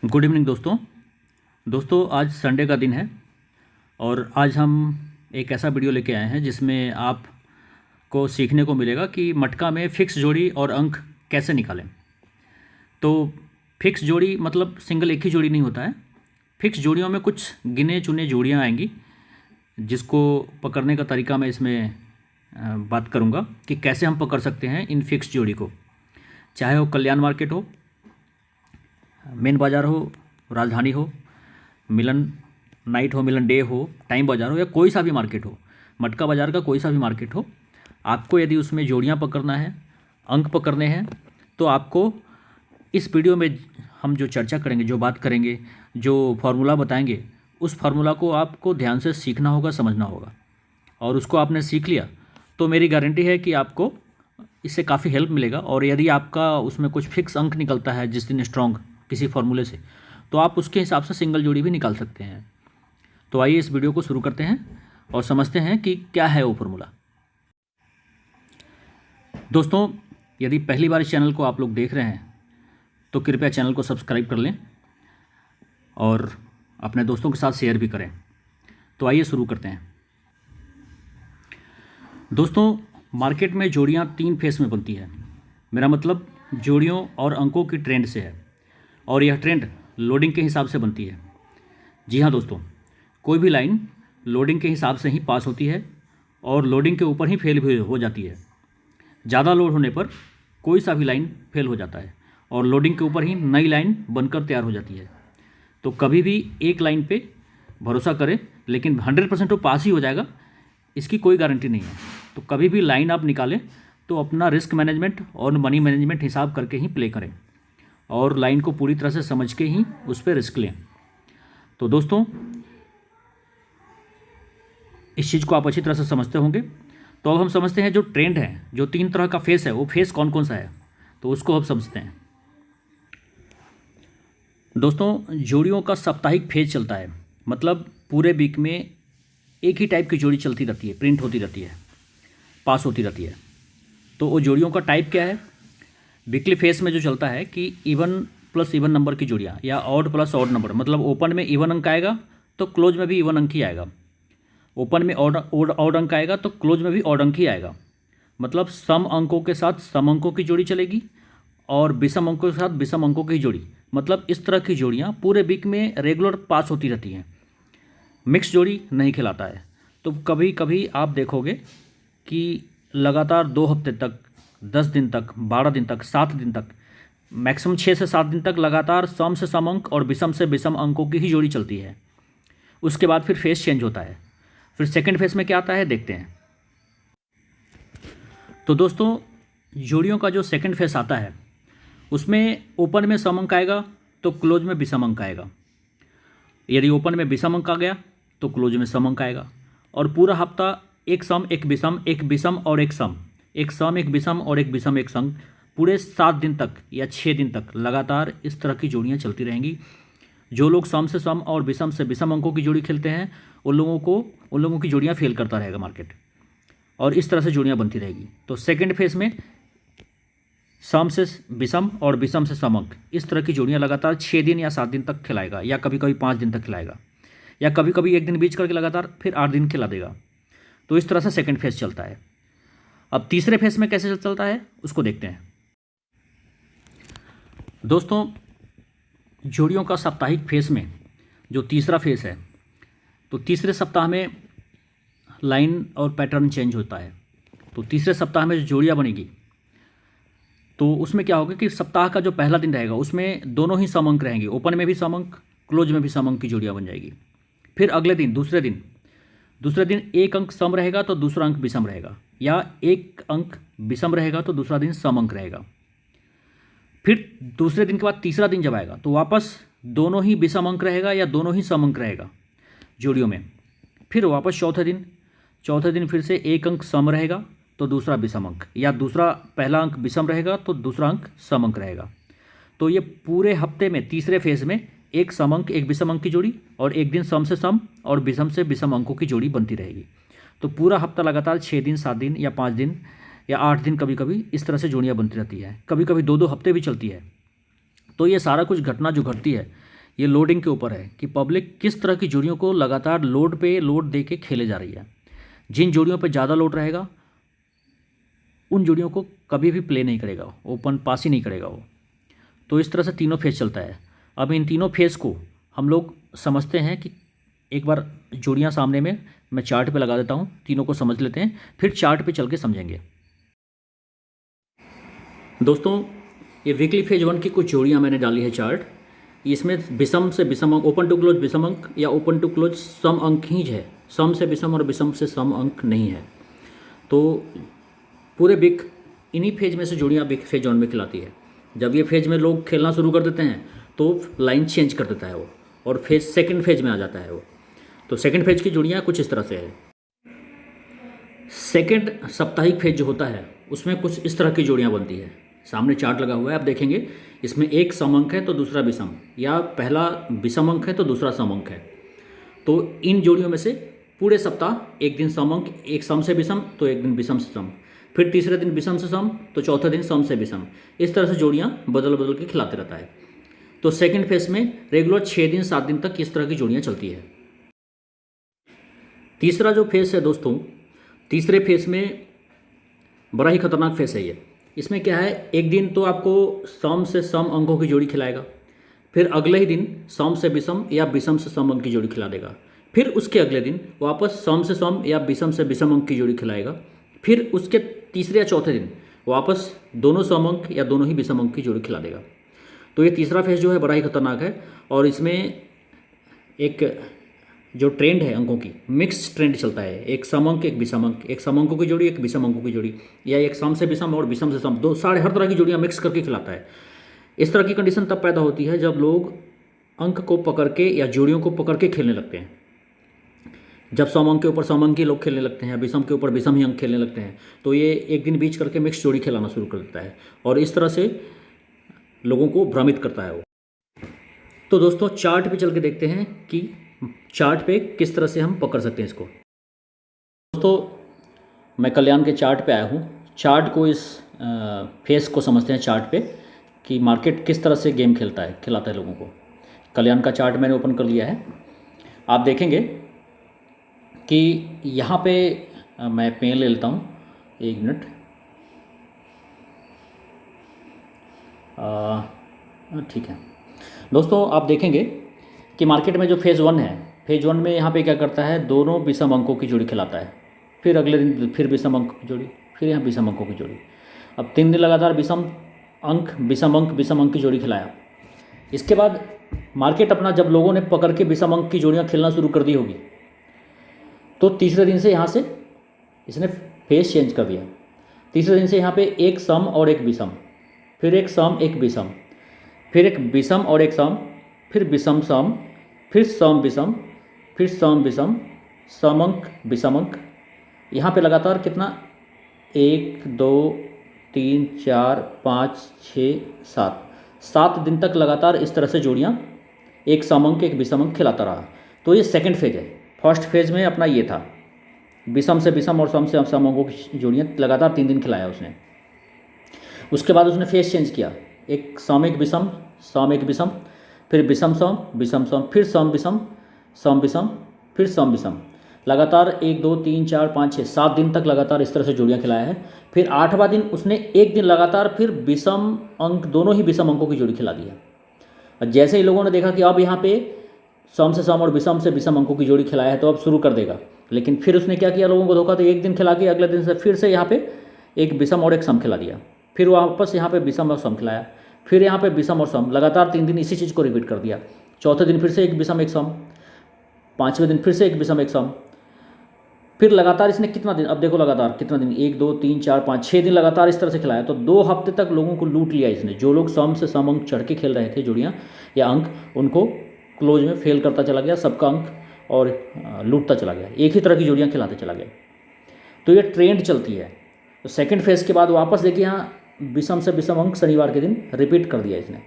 Good evening दोस्तों आज Sunday का दिन है और आज हम एक ऐसा वीडियो लेके आए हैं जिसमें आपको सीखने को मिलेगा कि मटका में फिक्स जोड़ी और अंक कैसे निकालें। तो फिक्स जोड़ी मतलब सिंगल एक ही जोड़ी नहीं होता है। फिक्स जोड़ियों में कुछ गिने चुने जोड़ियां आएंगी जिसको पकड़ने का तरीका मैं इसमें बात करूंगा कि कैसे हम पकड़ सकते हैं इन फिक्स जोड़ी को, चाहे वो कल्याण मार्केट हो, मेन बाज़ार हो, राजधानी हो, मिलन नाइट हो, मिलन डे हो, टाइम बाज़ार हो या कोई सा भी मार्केट हो, मटका बाज़ार का कोई सा भी मार्केट हो। आपको यदि उसमें जोड़ियां पकड़ना है, अंक पकड़ने हैं, तो आपको इस वीडियो में हम जो चर्चा करेंगे, जो बात करेंगे, जो फार्मूला बताएंगे, उस फार्मूला को आपको ध्यान से सीखना होगा, समझना होगा। और उसको आपने सीख लिया तो मेरी गारंटी है कि आपको इससे काफ़ी हेल्प मिलेगा। और यदि आपका उसमें कुछ फिक्स अंक निकलता है जिस दिन स्ट्रॉन्ग किसी फार्मूले से, तो आप उसके हिसाब से सिंगल जोड़ी भी निकाल सकते हैं। तो आइए इस वीडियो को शुरू करते हैं और समझते हैं कि क्या है वो फार्मूला। दोस्तों, यदि पहली बार इस चैनल को आप लोग देख रहे हैं तो कृपया चैनल को सब्सक्राइब कर लें और अपने दोस्तों के साथ शेयर भी करें। तो आइए शुरू करते हैं। दोस्तों, मार्केट में जोड़ियां 3 फेस में बनती है। मेरा मतलब जोड़ियों और अंकों की ट्रेंड से है और यह ट्रेंड लोडिंग के हिसाब से बनती है। जी हाँ दोस्तों, कोई भी लाइन लोडिंग के हिसाब से ही पास होती है और लोडिंग के ऊपर ही फेल भी हो जाती है। ज़्यादा लोड होने पर कोई सा भी लाइन फेल हो जाता है और लोडिंग के ऊपर ही नई लाइन बनकर तैयार हो जाती है। तो कभी भी एक लाइन पे भरोसा करें, लेकिन 100% वो पास ही हो जाएगा इसकी कोई गारंटी नहीं है। तो कभी भी लाइन आप निकालें तो अपना रिस्क मैनेजमेंट और मनी मैनेजमेंट हिसाब करके ही प्ले करें और लाइन को पूरी तरह से समझ के ही उस पर रिस्क लें। तो दोस्तों, इस चीज़ को आप अच्छी तरह से समझते होंगे। तो अब हम समझते हैं जो ट्रेंड है, जो 3 तरह का फेस है, वो फेस कौन कौन सा है, तो उसको अब समझते हैं। दोस्तों, जोड़ियों का साप्ताहिक फेज चलता है, मतलब पूरे वीक में एक ही टाइप की जोड़ी चलती रहती है, प्रिंट होती रहती है, पास होती रहती है। तो वो जोड़ियों का टाइप क्या है? वीकली फेस में जो चलता है कि इवन प्लस इवन नंबर की जोड़ियाँ या ऑड प्लस ऑड नंबर, मतलब ओपन में इवन अंक आएगा तो क्लोज में भी इवन अंक ही आएगा। ओपन में ऑड अंक आएगा तो क्लोज में भी ऑड अंक ही आएगा। मतलब सम अंकों के साथ सम अंकों की जोड़ी चलेगी और विषम अंकों के साथ विषम अंकों की जोड़ी। मतलब इस तरह की जोड़ियाँ पूरे वीक में रेगुलर पास होती रहती हैं। मिक्स जोड़ी नहीं खिलाता है। तो कभी कभी आप देखोगे कि लगातार 2 हफ्ते तक, 10 दिन तक, 12 दिन तक, 7 दिन तक, मैक्सिमम 6 से 7 दिन तक लगातार सम से सम अंक और विषम से विषम अंकों की ही जोड़ी चलती है। उसके बाद फिर फेस चेंज होता है। फिर सेकंड फेस में क्या आता है देखते हैं। तो दोस्तों, जोड़ियों का जो सेकंड फेस आता है उसमें ओपन में सम अंक आएगा तो क्लोज में विषम अंक आएगा। यदि ओपन में विषम अंक आ गया तो क्लोज में सम अंक आएगा। और पूरा हफ्ता एक सम एक विषम, एक विषम और एक सम, एक सम एक विषम और एक विषम एक सम, पूरे 7 दिन तक या 6 दिन तक लगातार इस तरह की जोड़ियां चलती रहेंगी। जो लोग सम से सम और विषम से विषम अंकों की जोड़ी खेलते हैं उन लोगों की जोड़ियां फेल करता रहेगा मार्केट, और इस तरह से जोड़ियां बनती रहेगी। तो सेकेंड फेज में सम से विषम और विषम से सम अंक, इस तरह की जोड़ियां लगातार 6 दिन या 7 दिन तक खिलाएगा, या कभी कभी 5 दिन तक खिलाएगा, या कभी कभी 1 दिन बीच करके लगातार फिर 8 दिन खिला देगा। तो इस तरह से सेकंड फेज चलता है। अब तीसरे फेज में कैसे चलता है उसको देखते हैं। दोस्तों, जोड़ियों का साप्ताहिक फेज में जो तीसरा फेज है, तो तीसरे सप्ताह में लाइन और पैटर्न चेंज होता है। तो तीसरे सप्ताह में जो जोड़ियाँ बनेगी तो उसमें क्या होगा कि सप्ताह का जो पहला दिन रहेगा उसमें दोनों ही सम अंक रहेंगे, ओपन में भी सम अंक, क्लोज में भी सम अंक की जोड़ियाँ बन जाएगी। फिर अगले दिन दूसरे दिन एक अंक सम रहेगा तो दूसरा अंक विषम रहेगा, या एक अंक विषम रहेगा तो दूसरा दिन सम अंक रहेगा। फिर दूसरे दिन के बाद तीसरा दिन जब आएगा तो वापस दोनों ही विषम अंक रहेगा या दोनों ही सम अंक रहेगा जोड़ियों में। फिर वापस चौथे दिन फिर से एक अंक सम रहेगा तो दूसरा विषम अंक, या दूसरा पहला अंक विषम रहेगा तो दूसरा अंक सम अंक रहेगा। तो ये पूरे हफ्ते में तीसरे फेज में एक सम अंक एक विषम अंक की जोड़ी और एक दिन सम से सम और विषम से विषम अंकों की जोड़ी बनती रहेगी। तो पूरा हफ्ता लगातार 6 दिन, 7 दिन या 5 दिन या 8 दिन कभी कभी इस तरह से जोड़ियाँ बनती रहती है। कभी कभी 2-2 हफ्ते भी चलती है। तो ये सारा कुछ घटना जो घटती है ये लोडिंग के ऊपर है कि पब्लिक किस तरह की जोड़ियों को लगातार लोड पे लोड दे के खेले जा रही है। जिन जोड़ियों पे ज़्यादा लोड रहेगा उन जोड़ियों को कभी भी प्ले नहीं करेगा, ओपन पास ही नहीं करेगा वो। तो इस तरह से तीनों फेज़ चलता है। अब इन तीनों फेज़ को हम लोग समझते हैं कि एक बार जोड़ियाँ सामने में मैं चार्ट पे लगा देता हूँ, तीनों को समझ लेते हैं, फिर चार्ट पे चल के समझेंगे। दोस्तों ये वीकली फेज 1 की कुछ जोड़ियाँ मैंने डाली है चार्ट। इसमें विषम से विषम अंक, ओपन टू क्लोज विषम अंक या ओपन टू क्लोज सम अंक ही है, सम से विषम और विषम से सम अंक नहीं है। तो पूरे बिग इन्हीं फेज में से जोड़ियाँ बिग फेज 1 में खिलाती है। जब ये फेज में लोग खेलना शुरू कर देते हैं तो लाइन चेंज कर देता है वो, और फेज सेकंड फेज में आ जाता है वो। तो सेकंड फेज की जोड़ियाँ कुछ इस तरह से है। सेकंड साप्ताहिक फेज जो होता है उसमें कुछ इस तरह की जोड़ियाँ बनती है। सामने चार्ट लगा हुआ है, आप देखेंगे इसमें एक सम अंक है तो दूसरा विषम, या पहला विषम अंक है तो दूसरा सम अंक है। तो इन जोड़ियों में से पूरे सप्ताह एक दिन सम अंक, एक सम से विषम तो एक दिन विषम से सम, फिर तीसरे दिन विषम से सम तो चौथे दिन सम से विषम, इस तरह से जोड़ियाँ बदल बदल के खिलाते रहता है। तो सेकंड फेज में रेगुलर 6 दिन 7 दिन तक इस तरह की जोड़ियाँ चलती है। तीसरा जो फेज है दोस्तों, तीसरे फेज में बड़ा ही खतरनाक फेज है ये। इसमें क्या है, एक दिन तो आपको सम से सम अंकों की जोड़ी खिलाएगा, फिर अगले ही दिन सम से विषम या विषम से सम अंक की जोड़ी खिला देगा, फिर उसके अगले दिन वापस सम से सम या विषम से विषम अंक की जोड़ी खिलाएगा, फिर उसके तीसरे या चौथे दिन वापस दोनों सम अंक या दोनों ही विषम अंक की जोड़ी खिला देगा। तो ये तीसरा फेज जो है बड़ा ही खतरनाक है, और इसमें एक जो ट्रेंड है अंकों की, मिक्स ट्रेंड चलता है। एक सम अंक एक विषम अंक, एक सम अंकों की जोड़ी एक विषम अंकों की जोड़ी, या एक सम से विषम और विषम से सम, दो सारे हर तरह की जोड़ियाँ मिक्स करके खिलाता है। इस तरह की कंडीशन तब पैदा होती है जब लोग अंक को पकड़ के या जोड़ियों को पकड़ के खेलने लगते हैं। जब सम अंक के ऊपर सम अंक ही लोग खेलने लगते हैं, विषम के ऊपर विषम ही अंक खेलने लगते हैं, तो ये एक दिन बीच करके मिक्स जोड़ी खिलाना शुरू कर देता है, और इस तरह से लोगों को भ्रमित करता है वो। तो दोस्तों चार्ट पे चल के देखते हैं कि चार्ट पे किस तरह से हम पकड़ सकते हैं इसको। दोस्तों मैं कल्याण के चार्ट पे आया हूँ। चार्ट को इस फेस को समझते हैं चार्ट पे कि मार्केट किस तरह से गेम खिलाता है लोगों को। कल्याण का चार्ट मैंने ओपन कर लिया है। आप देखेंगे कि यहाँ पे मैं पेन ले लेता हूँ, एक मिनट। ठीक है दोस्तों, आप देखेंगे कि मार्केट में जो फेज़ 1 है, फेज़ 1 में यहाँ पे क्या करता है, दोनों विषम अंकों की जोड़ी खिलाता है, फिर अगले दिन फिर विषम अंक की जोड़ी, फिर यहाँ विषम अंकों की जोड़ी। अब 3 दिन लगातार विषम अंक की जोड़ी खिलाया। इसके बाद मार्केट अपना, जब लोगों ने पकड़ के विषम अंक की जोड़ियाँ खेलना शुरू कर दी होगी, तो तीसरे दिन से यहाँ से इसने फेस चेंज कर दिया। तीसरे दिन से यहाँ पे एक सम और एक विषम, फिर एक सम एक विषम, फिर एक विषम और एक सम, फिर विषम सम, फिर सम विषम, फिर सम विषम, सम अंक विषम अंक। यहाँ पे लगातार कितना, 1 2 3 4 5 6 7 दिन तक लगातार इस तरह से जोड़ियाँ एक सम अंक एक विषम अंक खिलाता रहा। तो ये सेकंड फेज है। फर्स्ट फेज में अपना ये था, विषम से विषम और सम से सम अंकों की जोड़ियाँ लगातार 3 दिन खिलाया उसने। उसके बाद उसने फेज चेंज किया, एक सम एक विषम, सम एक विषम, फिर विषम सम, फिर सम विषम, फिर सम विषम। लगातार 1 2 3 4 5 6 7 दिन तक लगातार इस तरह से जोड़ियाँ खिलाया है। फिर 8वां दिन उसने एक दिन लगातार फिर विषम अंक, दोनों ही विषम अंकों की जोड़ी खिला दी है। और जैसे ही लोगों ने देखा कि अब यहाँ पे सम से सम और विषम से विषम अंकों की जोड़ी खिलाया है तो अब शुरू कर देगा, लेकिन फिर उसने क्या किया, लोगों को धोखा, तो एक दिन खिला के अगले दिन से फिर से यहाँ पे एक विषम और एक सम खिला दिया, फिर वापस यहाँ पे विषम और सम खिलाया, फिर यहाँ पे विषम और सम, लगातार 3 दिन इसी चीज़ को रिपीट कर दिया। चौथे दिन फिर से एक विषम एक सम, 5वें दिन फिर से एक विषम एक सम, फिर लगातार इसने कितना दिन, अब देखो लगातार कितना दिन, 1 2 3 4 5 6 दिन लगातार इस तरह से खिलाया। तो 2 हफ्ते तक लोगों को लूट लिया इसने। जो लोग सम से सम अंक चढ़ के खेल रहे थे जोड़ियाँ या अंक, उनको क्लोज में फेल करता चला गया सबका अंक, और लूटता चला गया, एक ही तरह की जोड़ियाँ खिलाते चला गया। तो ये ट्रेंड चलती है। तो सेकेंड फेज के बाद वापस देखिए यहाँ विषम से विषम अंक शनिवार के दिन रिपीट कर दिया इसने।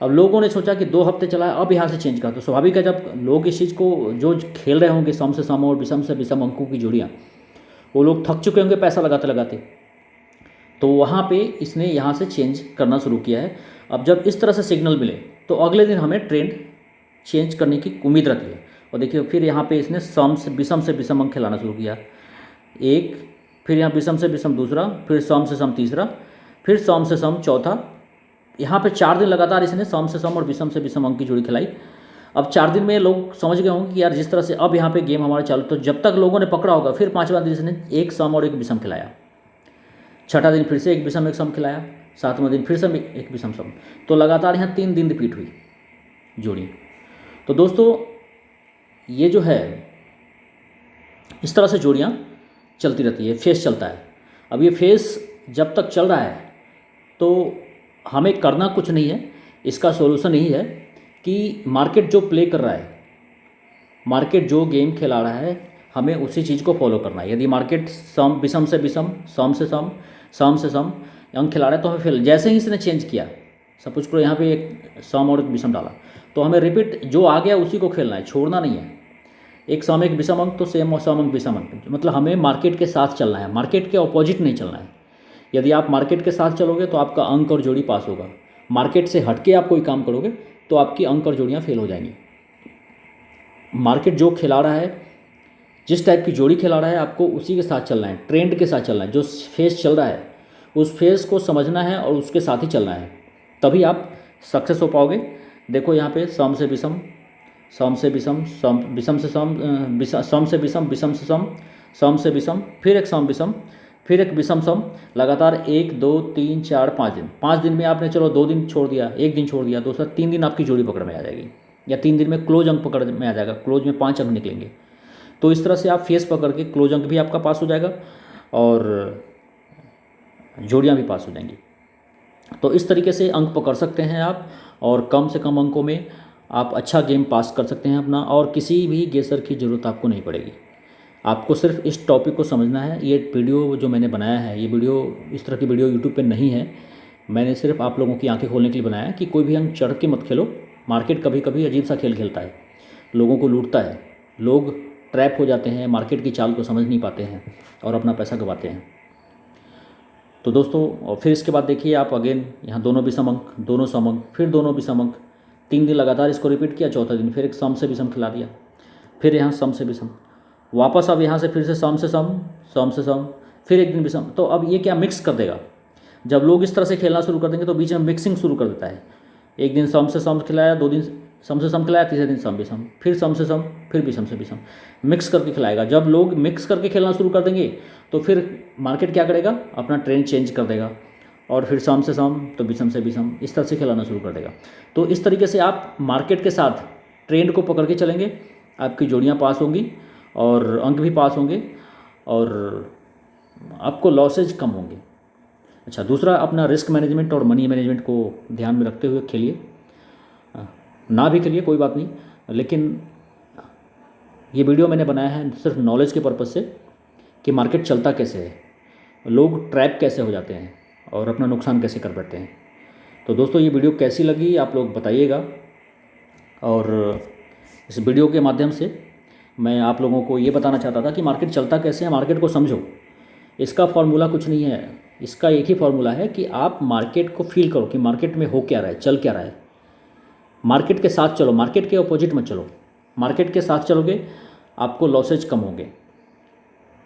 अब लोगों ने सोचा कि 2 हफ्ते चला है, अब यहाँ से चेंज कर। तो स्वाभाविक है, जब लोग इस चीज़ को जो खेल रहे होंगे सम से सम और विषम से विषम अंकों की जोड़ियाँ, वो लोग थक चुके होंगे पैसा लगाते लगाते, तो वहाँ पे इसने यहाँ से चेंज करना शुरू किया है। अब जब इस तरह से सिग्नल मिले तो अगले दिन हमें ट्रेंड चेंज करने की उम्मीद रहती है। और देखिए फिर यहाँ पे इसने विषम से विषम अंक खिलाना शुरू किया, एक, फिर यहाँ विषम से विषम दूसरा, फिर सम से सम तीसरा, फिर सम से सम चौथा। यहाँ पे 4 दिन लगातार इसने सम से सम और विषम से विषम अंक की जोड़ी खिलाई। अब 4 दिन में लोग समझ गए होंगे कि यार जिस तरह से अब यहाँ पे गेम हमारा चालू, तो जब तक लोगों ने पकड़ा होगा, फिर 5वां दिन इसने एक सम और एक विषम खिलाया, 6ठा दिन फिर से एक विषम एक सम खिलाया, 7वां दिन फिर से एक विषम सम। तो लगातार यहाँ 3 दिन रिपीट हुई जोड़ी। तो दोस्तों ये जो है इस तरह से जोड़ियाँ चलती रहती है, फेस चलता है। अब ये फेस जब तक चल रहा है तो हमें करना कुछ नहीं है, इसका सॉल्यूशन यही है कि मार्केट जो प्ले कर रहा है, मार्केट जो गेम खिला रहा है, हमें उसी चीज़ को फॉलो करना है। यदि मार्केट विषम से विषम, सम से सम, सम से सम अंक खिला रहा है तो हमें फिर जैसे ही इसने चेंज किया, सपोज करो यहाँ पे एक सम और एक विषम डाला, तो हमें रिपीट जो आ गया उसी को खेलना है, छोड़ना नहीं है। एक सम एक विषम अंक तो सेम और सम अंक विषम अंक, मतलब हमें मार्केट के साथ चलना है, मार्केट के ऑपोजिट नहीं चलना है। यदि आप मार्केट के साथ चलोगे तो आपका अंक और जोड़ी पास होगा, मार्केट से हटके आप कोई काम करोगे तो आपकी अंक और जोड़ियाँ फेल हो जाएंगी। मार्केट जो खिला रहा है, जिस टाइप की जोड़ी खिला रहा है, आपको उसी के साथ चलना है, ट्रेंड के साथ चलना है। जो फेस चल रहा है उस फेस को समझना है और उसके साथ ही चलना है, तभी आप सक्सेस हो पाओगे। देखो यहाँ पे सम से विषम, सम से विषम, सम विषम से सम, सम से विषम, विषम से सम, सम से विषम, फिर एक सम विषम, फिर एक विषम सम, लगातार 1 2 3 4 5 दिन। 5 दिन में आपने चलो 2 दिन छोड़ दिया, 1 दिन छोड़ दिया, दूसरा 3 दिन आपकी जोड़ी पकड़ में आ जाएगी, या 3 दिन में क्लोज अंक पकड़ में आ जाएगा, क्लोज में 5 अंक निकलेंगे। तो इस तरह से आप फेस पकड़ के क्लोज अंक भी आपका पास हो जाएगा और जोड़ियाँ भी पास हो जाएंगी। तो इस तरीके से अंक पकड़ सकते हैं आप, और कम से कम अंकों में आप अच्छा गेम पास कर सकते हैं अपना, और किसी भी गेसर की ज़रूरत आपको नहीं पड़ेगी। आपको सिर्फ इस टॉपिक को समझना है। ये वीडियो जो मैंने बनाया है, ये वीडियो, इस तरह की वीडियो यूट्यूब पे नहीं है, मैंने सिर्फ आप लोगों की आंखें खोलने के लिए बनाया है कि कोई भी अंक चढ़ के मत खेलो। मार्केट कभी कभी अजीब सा खेल खेलता है, लोगों को लूटता है, लोग ट्रैप हो जाते हैं, मार्केट की चाल को समझ नहीं पाते हैं और अपना पैसा गंवाते हैं। तो दोस्तों, और फिर इसके बाद देखिए आप अगेन यहाँ दोनों विषम अंक, दोनों सम अंक, फिर दोनों विषम अंक, 3 दिन लगातार इसको रिपीट किया, चौथा दिन फिर एक सम से विषम खिला दिया, फिर यहाँ सम से विषम, वापस अब यहाँ से फिर से सम से सम, सम से सम, फिर एक दिन विषम। तो अब ये क्या मिक्स कर देगा। जब लोग इस तरह से खेलना शुरू कर देंगे तो बीच में मिक्सिंग शुरू कर देता है। एक दिन सम से सम खिलाया, 2 दिन सम से सम खिलाया, तीसरे दिन सम विषम, फिर सम से सम, फिर विषम से विषम, मिक्स करके खिलाएगा। जब लोग मिक्स करके खेलना शुरू कर देंगे तो फिर मार्केट क्या करेगा, अपना ट्रेंड चेंज कर देगा, और फिर सम से सम तो विषम से विषम, इस तरह से खिलाना शुरू कर देगा। तो इस तरीके से आप मार्केट के साथ ट्रेंड को पकड़ के चलेंगे, आपकी जोड़ियाँ पास होंगी और अंक भी पास होंगे और आपको लॉसेज कम होंगे। अच्छा, दूसरा, अपना रिस्क मैनेजमेंट और मनी मैनेजमेंट को ध्यान में रखते हुए खेलिए। ना भी खेलिए कोई बात नहीं, लेकिन ये वीडियो मैंने बनाया है सिर्फ नॉलेज के पर्पज़ से कि मार्केट चलता कैसे है, लोग ट्रैप कैसे हो जाते हैं और अपना नुकसान कैसे कर बैठते हैं। तो दोस्तों, ये वीडियो कैसी लगी आप लोग बताइएगा, और इस वीडियो के माध्यम से मैं आप लोगों को ये बताना चाहता था कि मार्केट चलता कैसे है, मार्केट को समझो। इसका फॉर्मूला कुछ नहीं है, इसका एक ही फॉर्मूला है कि आप मार्केट को फील करो कि मार्केट में हो क्या रहा है, चल क्या रहा है। मार्केट के साथ चलो, मार्केट के अपोजिट मत चलो। मार्केट के साथ चलोगे आपको लॉसेज कम होंगे,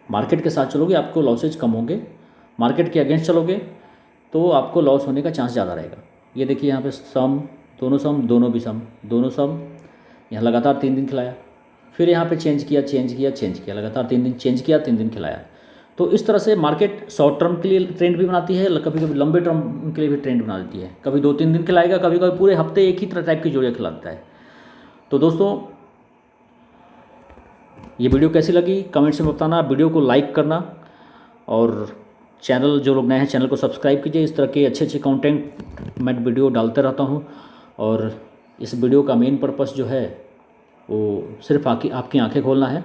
मार्केट के साथ चलोगे आपको लॉसेज कम होंगे। मार्केट के अगेंस्ट चलोगे तो आपको लॉस होने का चांस ज़्यादा रहेगा। ये देखिए यहाँ पे सम, दोनों विषम, दोनों सम, यहाँ लगातार 3 दिन खिलाया, फिर यहाँ पे चेंज किया, लगातार 3 दिन चेंज किया, 3 दिन खिलाया। तो इस तरह से मार्केट शॉर्ट टर्म के लिए ट्रेंड भी बनाती है, कभी कभी लंबे टर्म के लिए भी ट्रेंड बना देती है। कभी 2-3 दिन खिलाएगा, कभी कभी पूरे हफ्ते एक ही तरह टाइप की जोड़ियाँ खिलाता है। तो दोस्तों, ये वीडियो कैसी लगी कमेंट्स में बताना, वीडियो को लाइक करना, और चैनल, जो लोग नए हैं चैनल को सब्सक्राइब कीजिए। इस तरह के अच्छे अच्छे कंटेंट मैं वीडियो डालते रहता हूँ, और इस वीडियो का मेन पर्पस जो है वो सिर्फ आपकी आंखें खोलना है,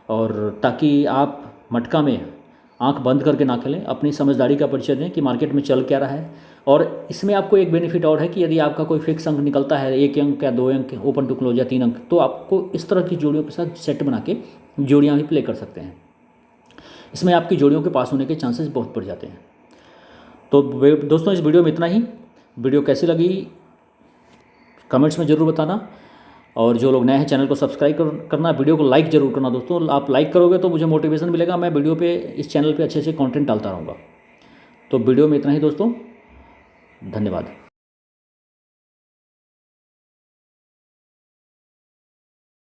और ताकि आप मटका में आंख बंद करके ना खेलें, अपनी समझदारी का परिचय दें कि मार्केट में चल क्या रहा है। और इसमें आपको एक बेनिफिट और है कि यदि आपका कोई फिक्स अंक निकलता है, 1 अंक या 2 अंक, ओपन टू क्लोज या 3 अंक, तो आपको इस तरह की जोड़ियों के साथ सेट बना के जोड़ियाँ भी प्ले कर सकते हैं। इसमें आपकी जोड़ियों के पास होने के चांसेस बहुत बढ़ जाते हैं। तो दोस्तों, इस वीडियो में इतना ही। वीडियो कैसी लगी कमेंट्स में ज़रूर बताना, और जो लोग नए हैं चैनल को सब्सक्राइब करना, वीडियो को लाइक ज़रूर करना दोस्तों। आप लाइक करोगे तो मुझे मोटिवेशन मिलेगा, मैं वीडियो पे इस चैनल पे अच्छे अच्छे कंटेंट डालता रहूँगा। तो वीडियो में इतना ही दोस्तों, धन्यवाद।